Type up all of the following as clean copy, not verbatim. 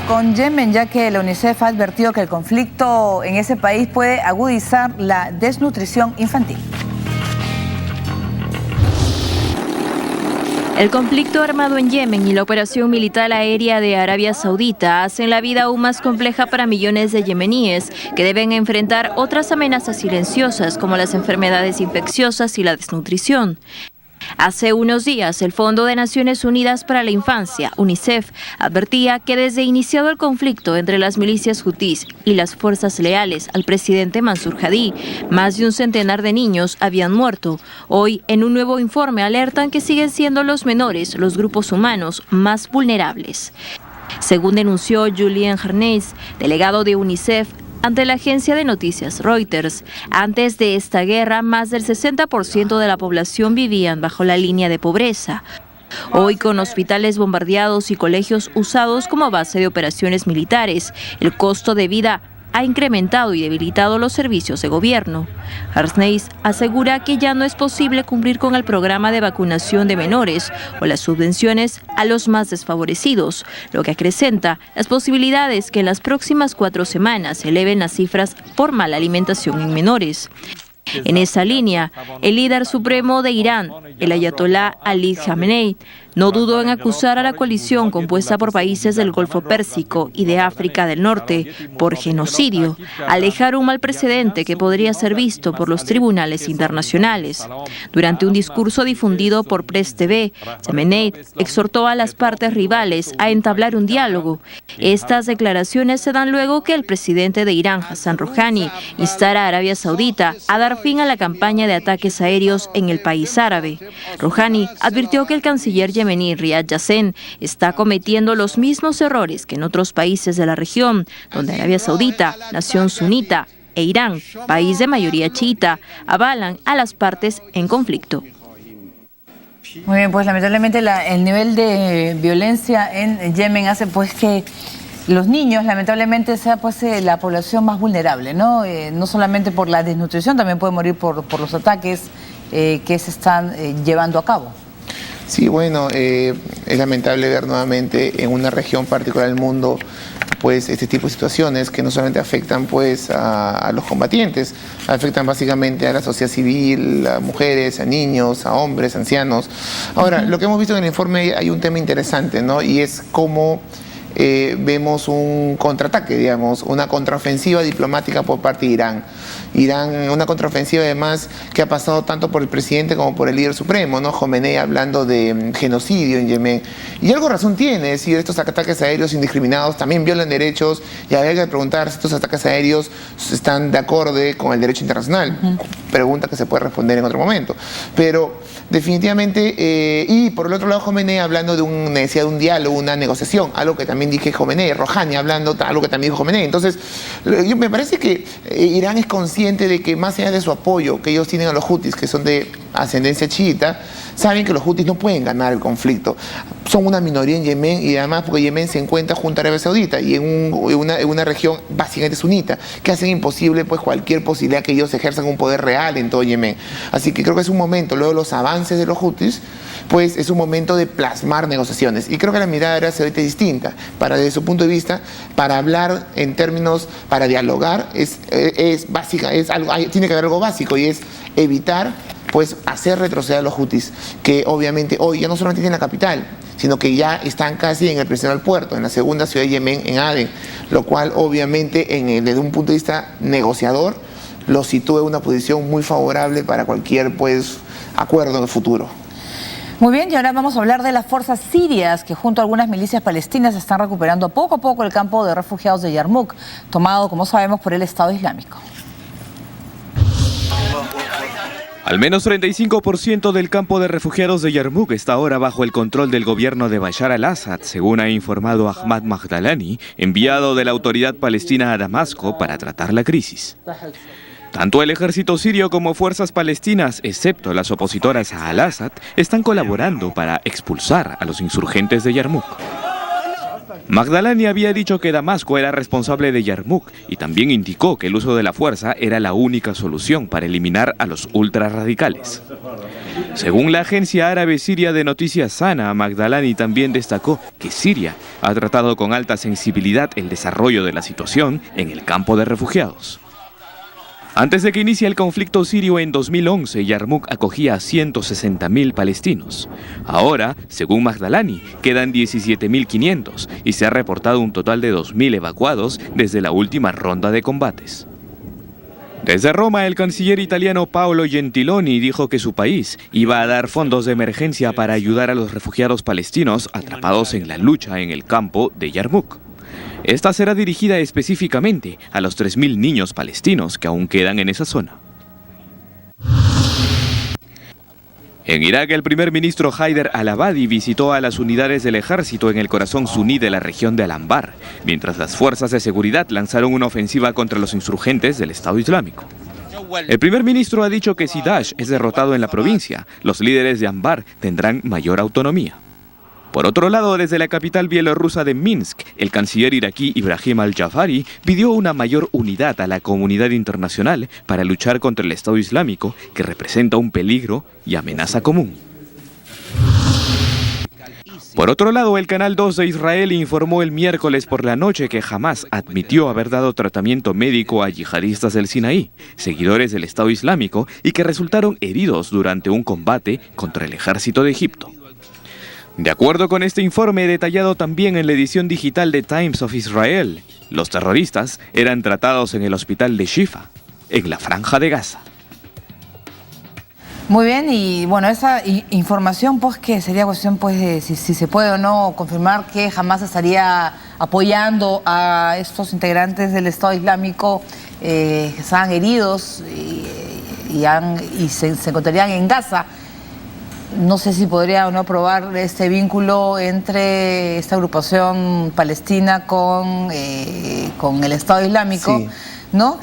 con Yemen, ya que la UNICEF ha advertido que el conflicto en ese país puede agudizar la desnutrición infantil. El conflicto armado en Yemen y la operación militar aérea de Arabia Saudita hacen la vida aún más compleja para millones de yemeníes que deben enfrentar otras amenazas silenciosas como las enfermedades infecciosas y la desnutrición. Hace unos días, el Fondo de Naciones Unidas para la Infancia, UNICEF, advertía que desde iniciado el conflicto entre las milicias hutís y las fuerzas leales al presidente Mansur Hadi, más de un centenar de niños habían muerto. Hoy, en un nuevo informe, alertan que siguen siendo los menores los grupos humanos más vulnerables. Según denunció Julien Harneis, delegado de UNICEF, ante la agencia de noticias Reuters, antes de esta guerra, más del 60% de la población vivían bajo la línea de pobreza. Hoy, con hospitales bombardeados y colegios usados como base de operaciones militares, el costo de vida ha incrementado y debilitado los servicios de gobierno. Harneis asegura que ya no es posible cumplir con el programa de vacunación de menores o las subvenciones a los más desfavorecidos, lo que acrecenta las posibilidades que en las próximas 4 semanas se eleven las cifras por mala alimentación en menores. En esa línea, el líder supremo de Irán, el ayatolá Ali Khamenei, no dudó en acusar a la coalición compuesta por países del Golfo Pérsico y de África del Norte por genocidio, al dejar un mal precedente que podría ser visto por los tribunales internacionales. Durante un discurso difundido por Press TV, Khamenei exhortó a las partes rivales a entablar un diálogo. Estas declaraciones se dan luego que el presidente de Irán, Hassan Rouhani, instara a Arabia Saudita a dar fin a la campaña de ataques aéreos en el país árabe. Rouhani advirtió que el canciller yemení Riyad Yassin está cometiendo los mismos errores que en otros países de la región, donde Arabia Saudita, nación sunita, e Irán, país de mayoría chiita, avalan a las partes en conflicto. Muy bien, pues lamentablemente el nivel de violencia en Yemen hace pues que los niños lamentablemente sea pues la población más vulnerable, ¿no? No solamente por la desnutrición, también pueden morir por los ataques que se están llevando a cabo. Sí, bueno, es lamentable ver nuevamente en una región particular del mundo pues este tipo de situaciones que no solamente afectan pues a los combatientes, afectan básicamente a la sociedad civil, a mujeres, a niños, a hombres, ancianos. Ahora, lo que hemos visto en el informe hay un tema interesante, ¿no? Y es cómo vemos un contraataque, digamos, una contraofensiva diplomática por parte de Irán. Irán, una contraofensiva además que ha pasado tanto por el presidente como por el líder supremo, ¿no? Khomeini hablando de genocidio en Yemen. Y algo razón tiene, es decir, estos ataques aéreos indiscriminados también violan derechos y habría que preguntar si estos ataques aéreos están de acorde con el derecho internacional. Pregunta que se puede responder en otro momento. Pero definitivamente, y por el otro lado Khomeini hablando de una necesidad de un diálogo, una negociación, algo que también dije Khomeini, Rouhani hablando, algo que también dijo Khomeini. Entonces, me parece que Irán es consciente de que más allá de su apoyo que ellos tienen a los hutis, que son de ascendencia chiita, saben que los hutis no pueden ganar el conflicto. Son una minoría en Yemen y además porque Yemen se encuentra junto a Arabia Saudita y en una región básicamente sunita, que hacen imposible pues cualquier posibilidad que ellos ejerzan un poder real en todo Yemen. Así que creo que es un momento, luego de los avances de los hutis, pues es un momento de plasmar negociaciones. Y creo que la mirada de Arabia Saudita es distinta. Desde su punto de vista, para hablar en términos, para dialogar, es básica, tiene que haber algo básico y es evitar pues hacer retroceder a los hutis, que obviamente hoy ya no solamente tienen la capital, sino que ya están casi en el principal puerto, en la segunda ciudad de Yemen, en Aden, lo cual obviamente desde un punto de vista negociador los sitúa en una posición muy favorable para cualquier pues acuerdo en el futuro. Muy bien, y ahora vamos a hablar de las fuerzas sirias que junto a algunas milicias palestinas están recuperando poco a poco el campo de refugiados de Yarmouk, tomado, como sabemos, por el Estado Islámico. Al menos 35% del campo de refugiados de Yarmouk está ahora bajo el control del gobierno de Bashar al-Assad, según ha informado Ahmad Magdalani, enviado de la autoridad palestina a Damasco para tratar la crisis. Tanto el ejército sirio como fuerzas palestinas, excepto las opositoras a al-Assad, están colaborando para expulsar a los insurgentes de Yarmouk. Magdalani había dicho que Damasco era responsable de Yarmouk y también indicó que el uso de la fuerza era la única solución para eliminar a los ultrarradicales. Según la agencia árabe siria de noticias Sana, Magdalani también destacó que Siria ha tratado con alta sensibilidad el desarrollo de la situación en el campo de refugiados. Antes de que inicie el conflicto sirio en 2011, Yarmouk acogía a 160.000 palestinos. Ahora, según Magdalani, quedan 17.500 y se ha reportado un total de 2.000 evacuados desde la última ronda de combates. Desde Roma, el canciller italiano Paolo Gentiloni dijo que su país iba a dar fondos de emergencia para ayudar a los refugiados palestinos atrapados en la lucha en el campo de Yarmouk. Esta será dirigida específicamente a los 3.000 niños palestinos que aún quedan en esa zona. En Irak, el primer ministro Haider al-Abadi visitó a las unidades del ejército en el corazón suní de la región de Al-Anbar, mientras las fuerzas de seguridad lanzaron una ofensiva contra los insurgentes del Estado Islámico. El primer ministro ha dicho que si Daesh es derrotado en la provincia, los líderes de Anbar tendrán mayor autonomía. Por otro lado, desde la capital bielorrusa de Minsk, el canciller iraquí Ibrahim al-Jafari pidió una mayor unidad a la comunidad internacional para luchar contra el Estado Islámico, que representa un peligro y amenaza común. Por otro lado, el Canal 2 de Israel informó el miércoles por la noche que Hamás admitió haber dado tratamiento médico a yihadistas del Sinaí, seguidores del Estado Islámico, y que resultaron heridos durante un combate contra el ejército de Egipto. De acuerdo con este informe detallado también en la edición digital de Times of Israel, los terroristas eran tratados en el hospital de Shifa, en la Franja de Gaza. Muy bien, y bueno, esa información pues que sería cuestión pues de si se puede o no confirmar que jamás estaría apoyando a estos integrantes del Estado Islámico que estaban heridos y se encontrarían en Gaza. No sé si podría o no probar este vínculo entre esta agrupación palestina con el Estado Islámico, sí, ¿no?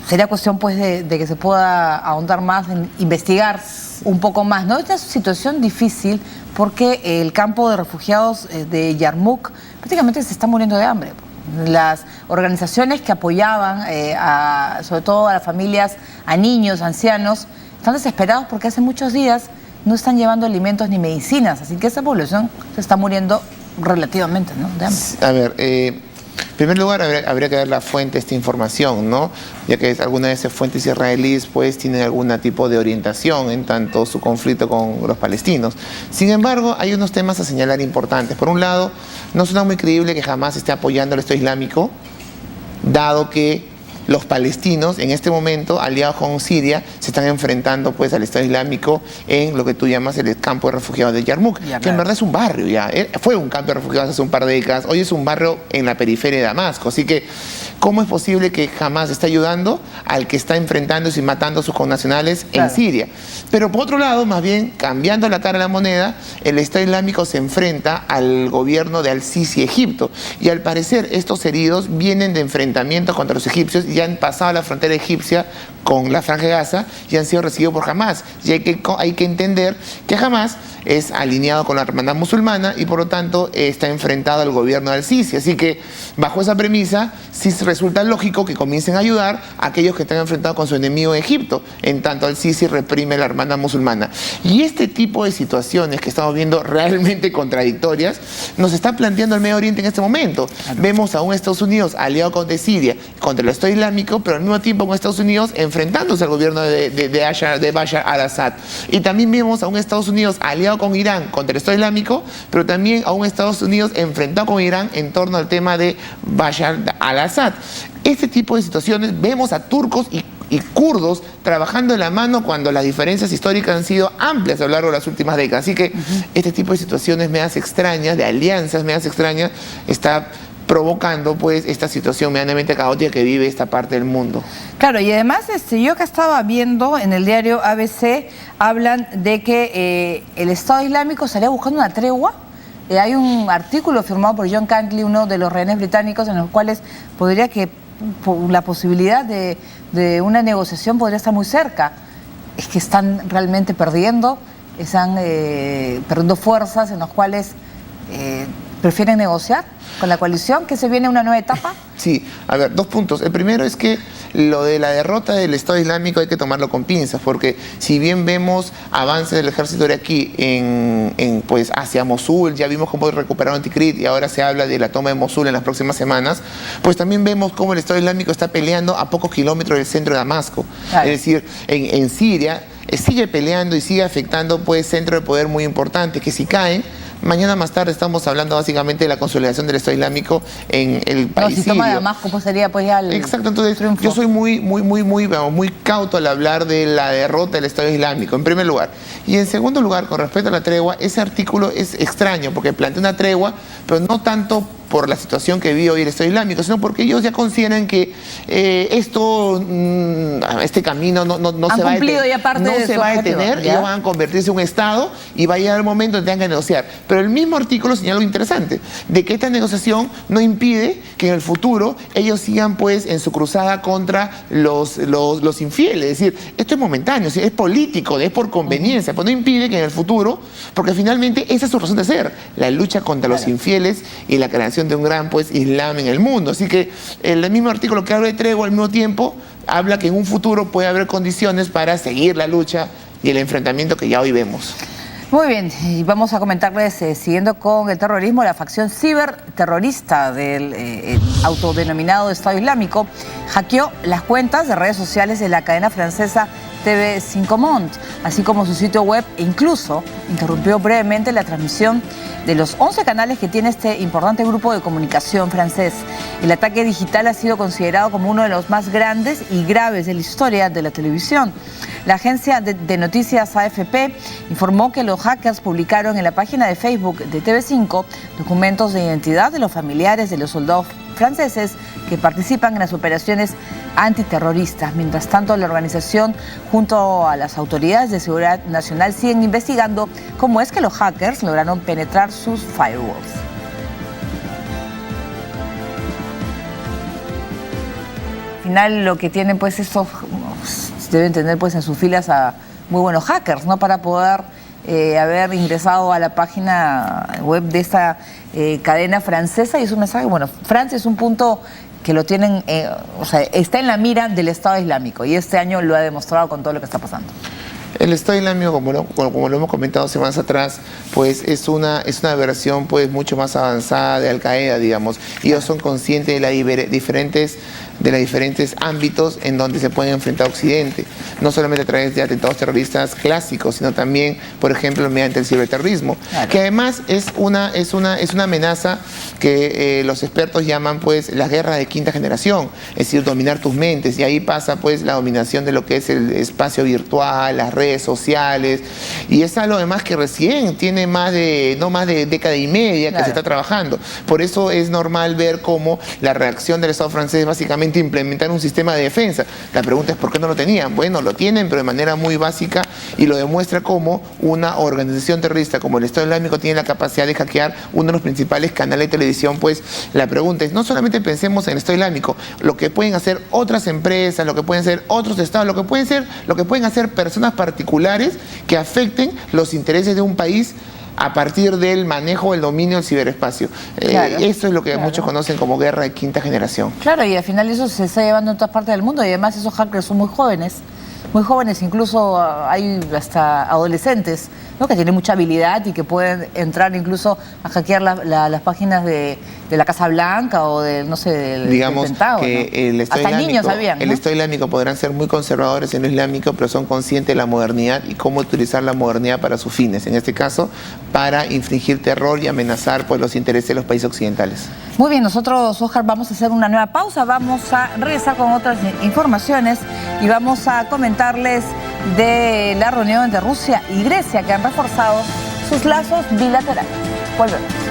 Sería cuestión pues de que se pueda ahondar más, en investigar un poco más, ¿no? Esta es una situación difícil porque el campo de refugiados de Yarmouk prácticamente se está muriendo de hambre. Las organizaciones que apoyaban sobre todo a las familias, a niños, ancianos, están desesperados porque hace muchos días no están llevando alimentos ni medicinas, así que esa población se está muriendo relativamente, ¿no? De hambre. A ver, en primer lugar habría que ver la fuente de esta información, ¿no? Ya que algunas de esas fuentes israelíes pues tienen algún tipo de orientación en tanto su conflicto con los palestinos. Sin embargo, hay unos temas a señalar importantes. Por un lado, no suena muy creíble que jamás esté apoyando al Estado Islámico, dado que los palestinos en este momento, aliados con Siria, se están enfrentando pues al Estado Islámico en lo que tú llamas el campo de refugiados de Yarmouk, que en verdad es un barrio ya. Fue un campo de refugiados hace un par de décadas, hoy es un barrio en la periferia de Damasco. Así que, ¿cómo es posible que jamás esté ayudando al que está enfrentándose y matando a sus connacionales en Siria? Pero por otro lado, más bien, cambiando la cara de la moneda, el Estado Islámico se enfrenta al gobierno de Al-Sisi, Egipto. Y al parecer, estos heridos vienen de enfrentamientos contra los egipcios y han pasado la frontera egipcia con la Franja de Gaza y han sido recibidos por Hamás. Y hay que entender que Hamás es alineado con la hermandad musulmana y por lo tanto está enfrentado al gobierno de Al-Sisi. Así que bajo esa premisa sí resulta lógico que comiencen a ayudar a aquellos que están enfrentados con su enemigo en Egipto, en tanto Al-Sisi reprime la hermandad musulmana. Y este tipo de situaciones que estamos viendo realmente contradictorias nos está planteando el Medio Oriente en este momento. Vemos a un Estados Unidos aliado con Siria contra el Estado Islámico, pero al mismo tiempo con Estados Unidos enfrentándose al gobierno de Bashar al-Assad. Y también vemos a un Estados Unidos aliado con Irán contra el Estado Islámico, pero también a un Estados Unidos enfrentado con Irán en torno al tema de Bashar al-Assad. Este tipo de situaciones vemos a turcos y kurdos trabajando de la mano cuando las diferencias históricas han sido amplias a lo largo de las últimas décadas. Así que este tipo de situaciones medias extrañas, de alianzas medias extrañas, está provocando pues esta situación medianamente caótica que vive esta parte del mundo. Claro, y además yo que estaba viendo en el diario ABC, hablan de que el Estado Islámico estaría buscando una tregua. Hay un artículo firmado por John Cantley, uno de los rehenes británicos, en los cuales podría que la posibilidad de una negociación podría estar muy cerca. Es que están realmente perdiendo, están perdiendo fuerzas en las cuales ¿Prefieren negociar con la coalición? ¿Que se viene una nueva etapa? Sí, a ver, 2 puntos. El primero es que lo de la derrota del Estado Islámico hay que tomarlo con pinzas, porque si bien vemos avances del ejército iraquí pues hacia Mosul, ya vimos cómo recuperaron Tikrit y ahora se habla de la toma de Mosul en las próximas semanas, pues también vemos cómo el Estado Islámico está peleando a pocos kilómetros del centro de Damasco. Claro. Es decir, en Siria sigue peleando y sigue afectando pues centros de poder muy importantes que si caen, mañana más tarde estamos hablando básicamente de la consolidación del Estado Islámico en el país sirio. Si toma Damasco, pues sería pues ya el Exacto, entonces triunfo. Yo soy muy cauto al hablar de la derrota del Estado Islámico, en primer lugar. Y en segundo lugar, con respecto a la tregua, ese artículo es extraño porque plantea una tregua, pero no tanto por la situación que vive hoy el Estado Islámico, sino porque ellos ya consideran que este camino no se va a detener, ellos van a convertirse en un Estado y va a llegar el momento en que tengan que negociar. Pero el mismo artículo señala algo interesante, de que esta negociación no impide que en el futuro ellos sigan pues en su cruzada contra los infieles. Es decir, esto es momentáneo, es político, es por conveniencia, pero no impide que en el futuro, porque finalmente esa es su razón de ser, la lucha contra los infieles y la creación de un gran pues Islam en el mundo. Así que el mismo artículo que habla de tregua al mismo tiempo habla que en un futuro puede haber condiciones para seguir la lucha y el enfrentamiento que ya hoy vemos. Muy bien, y vamos a comentarles, siguiendo con el terrorismo, la facción ciberterrorista del autodenominado Estado Islámico hackeó las cuentas de redes sociales de la cadena francesa TV5 Monde, así como su sitio web, e incluso interrumpió brevemente la transmisión de los 11 canales que tiene este importante grupo de comunicación francés. El ataque digital ha sido considerado como uno de los más grandes y graves de la historia de la televisión. La agencia de noticias AFP informó que los hackers publicaron en la página de Facebook de TV5 documentos de identidad de los familiares de los soldados franceses que participan en las operaciones antiterroristas. Mientras tanto, la organización junto a las autoridades de seguridad nacional siguen investigando cómo es que los hackers lograron penetrar sus firewalls. Al final, lo que tienen pues estos deben tener pues en sus filas a muy buenos hackers, ¿no? Para poder haber ingresado a la página web de esta cadena francesa, y es un mensaje, bueno, Francia es un punto que lo tienen, o sea, está en la mira del Estado Islámico, y este año lo ha demostrado con todo lo que está pasando. El Estado Islámico, como lo hemos comentado semanas atrás, pues es una versión pues mucho más avanzada de Al Qaeda, digamos. Ellos son conscientes de los diferentes ámbitos en donde se pueden enfrentar a Occidente, no solamente a través de atentados terroristas clásicos, sino también, por ejemplo, mediante el ciberterrorismo, claro, que además es una amenaza que los expertos llaman pues la guerra de quinta generación, es decir, dominar tus mentes, y ahí pasa pues la dominación de lo que es el espacio virtual, las redes sociales, y es algo además que recién tiene no más de década y media, claro, que se está trabajando. Por eso es normal ver cómo la reacción del Estado francés es básicamente implementar un sistema de defensa. La pregunta es ¿por qué no lo tenían? Bueno, lo tienen, pero de manera muy básica, y lo demuestra cómo una organización terrorista como el Estado Islámico tiene la capacidad de hackear uno de los principales canales de televisión. Pues la pregunta es, no solamente pensemos en el Estado Islámico, lo que pueden hacer otras empresas, lo que pueden hacer otros estados, lo que pueden hacer personas particulares que afecten los intereses de un país a partir del manejo, el dominio del ciberespacio. Claro, eso es lo que muchos conocen como guerra de quinta generación. Claro, y al final eso se está llevando en todas partes del mundo, y además esos hackers son muy jóvenes, incluso hay hasta adolescentes, ¿no?, que tienen mucha habilidad y que pueden entrar incluso a hackear las páginas de la Casa Blanca o del, no sé, del Pentágono. Que el Estado hasta Islámico, niños sabían, ¿no? El Estado Islámico podrán ser muy conservadores en lo islámico, pero son conscientes de la modernidad y cómo utilizar la modernidad para sus fines. En este caso, para infligir terror y amenazar pues los intereses de los países occidentales. Muy bien, nosotros, Oscar, vamos a hacer una nueva pausa, vamos a regresar con otras informaciones y vamos a comentarles de la reunión entre Rusia y Grecia, que han reforzado sus lazos bilaterales. Volvemos.